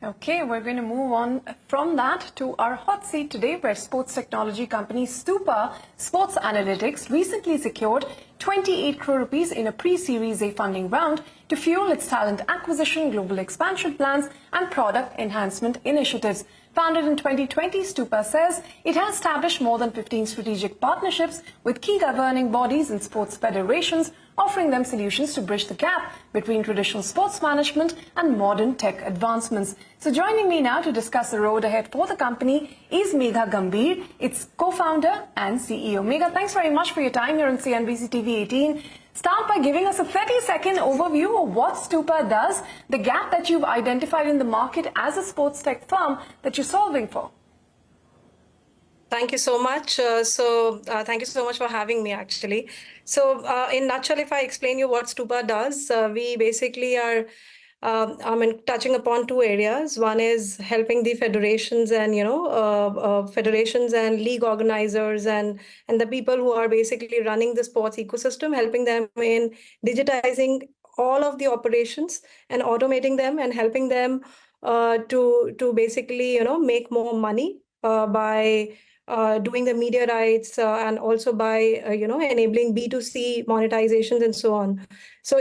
Okay, we're going to move on from that to our hot seat today, where sports technology company Stupa Sports Analytics recently secured 28 crore rupees in a pre-Series A funding round to fuel its talent acquisition, global expansion plans and product enhancement initiatives. Founded in 2020, Stupa says it has established more than 15 strategic partnerships with key governing bodies and sports federations, offering them solutions to bridge the gap between traditional sports management and modern tech advancements. So joining me now to discuss the road ahead for the company is Megha Gambhir, its co-founder and CEO. Megha, thanks very much for your time here on CNBC-TV18. Start by giving us a 30-second overview of what Stupa does, the gap that you've identified in the market as a sports tech firm that you're solving for. Thank you so much. Thank you so much for having me, actually. So in a nutshell, if I explain you what Stupa does, we basically are touching upon two areas. One is helping the federations and, federations and league organizers and the people who are basically running the sports ecosystem, helping them in digitizing all of the operations and automating them and helping them to basically, make more money by doing the media rights and also by enabling B2C monetizations and so on. So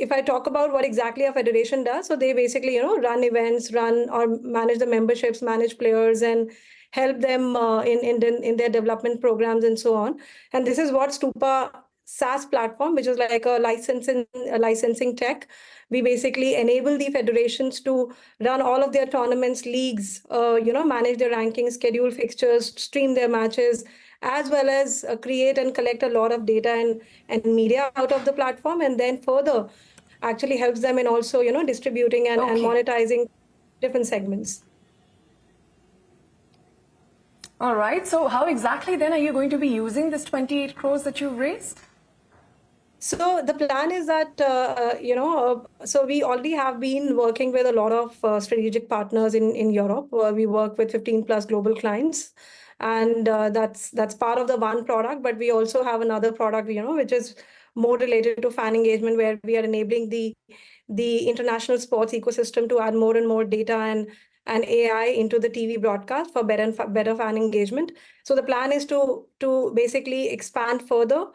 if I talk about what exactly a federation does, so they basically run events, run or manage the memberships, manage players, and help them in their development programs and so on. And this is what Stupa SaaS platform, which is like a licensing tech. We basically enable the federations to run all of their tournaments, leagues, manage their rankings, schedule fixtures, stream their matches, as well as create and collect a lot of data and media out of the platform, and then further actually helps them in also, distributing and monetizing different segments. All right. So how exactly then are you going to be using this 28 crores that you've raised? So the plan is that, so we already have been working with a lot of strategic partners in Europe. We work with 15 plus global clients, and that's part of the one product. But we also have another product, which is more related to fan engagement, where we are enabling the international sports ecosystem to add more and more data and AI into the TV broadcast for better fan engagement. So the plan is to basically expand further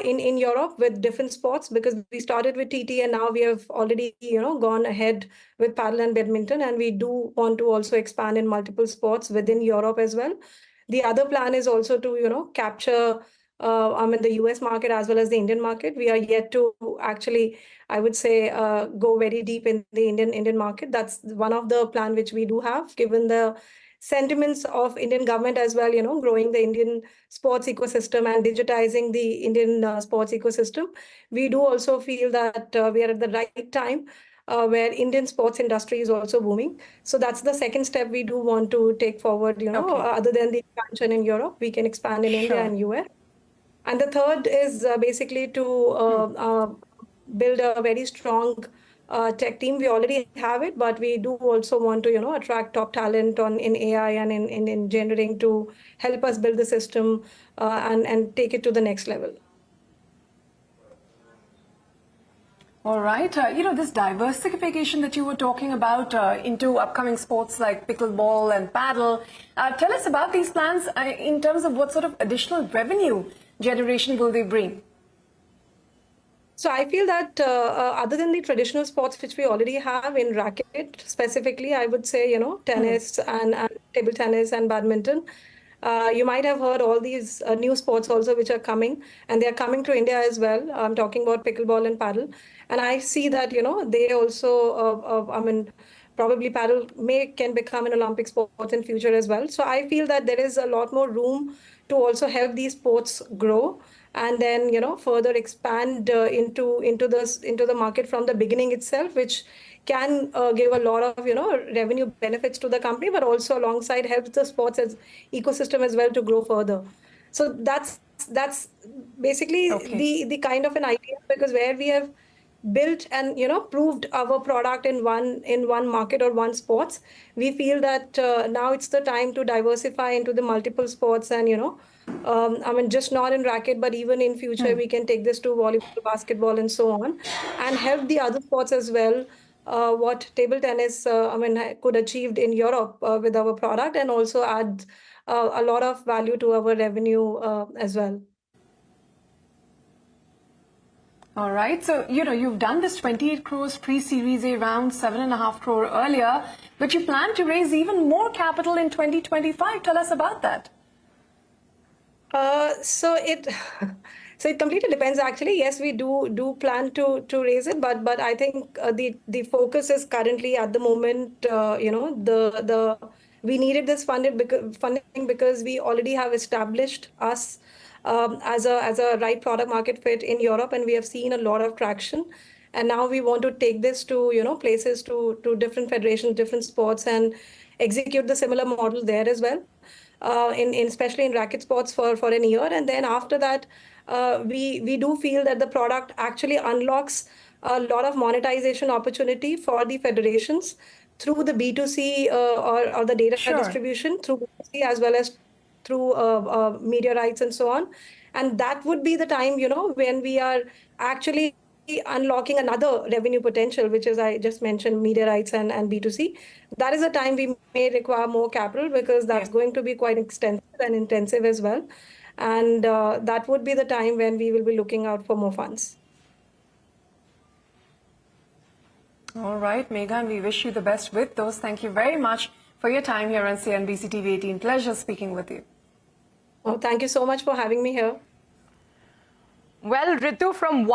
in Europe with different sports, because we started with TT and now we have already gone ahead with paddle and badminton, and we do want to also expand in multiple sports within Europe as well. The other plan is also to capture the US market as well as the Indian market. We are yet to actually, I would say, go very deep in the Indian market. That's one of the plan which we do have, given the sentiments of Indian government as well, growing the Indian sports ecosystem and digitizing the Indian sports ecosystem. We do also feel that we are at the right time where Indian sports industry is also booming. So that's the second step we do want to take forward, other than the expansion in Europe, we can expand in India and US. And the third is basically to build a very strong tech team. We already have it, but we do also want to, attract top talent in AI and in engineering to help us build the system and take it to the next level. All right. This diversification that you were talking about into upcoming sports like pickleball and paddle, tell us about these plans in terms of what sort of additional revenue generation will they bring? So I feel that other than the traditional sports, which we already have in racket specifically, I would say, tennis and table tennis and badminton. You might have heard all these new sports also which are coming, and they're coming to India as well. I'm talking about pickleball and paddle. And I see that, they also, probably paddle can become an Olympic sport in future as well. So I feel that there is a lot more room to also help these sports grow and then, further expand into the market from the beginning itself, which can give a lot of, revenue benefits to the company, but also alongside helps the sports ecosystem as well to grow further. So that's basically the kind of an idea, because where we have built and proved our product in one market or one sports, we feel that now it's the time to diversify into the multiple sports and just not in racket, but even in future we can take this to volleyball, basketball and so on, and help the other sports as well what table tennis, could achieve in Europe with our product, and also add a lot of value to our revenue as well. All right. So, you've done this 28 crores pre-Series A round, 7.5 crore earlier, but you plan to raise even more capital in 2025. Tell us about that. So it completely depends. Actually, yes, we do plan to raise it, but I think the focus is currently at the moment. We needed this funding because we already have established us as a right product market fit in Europe, and we have seen a lot of traction. And now we want to take this to places, to different federations, different sports, and execute the similar model there as well. Especially in racket sports for an year, and then after that, we do feel that the product actually unlocks a lot of monetization opportunity for the federations through the B2C or the data distribution through B2C, as well as through media rights and so on. And that would be the time, when we are actually unlocking another revenue potential, which is, I just mentioned, media rights and B2C. That is the time we may require more capital, because that's going to be quite extensive and intensive as well. And that would be the time when we will be looking out for more funds. All right, Megha, we wish you the best with those. Thank you very much for your time here on CNBC TV18. Pleasure speaking with you. Oh, thank you so much for having me here. Well, Ritu, from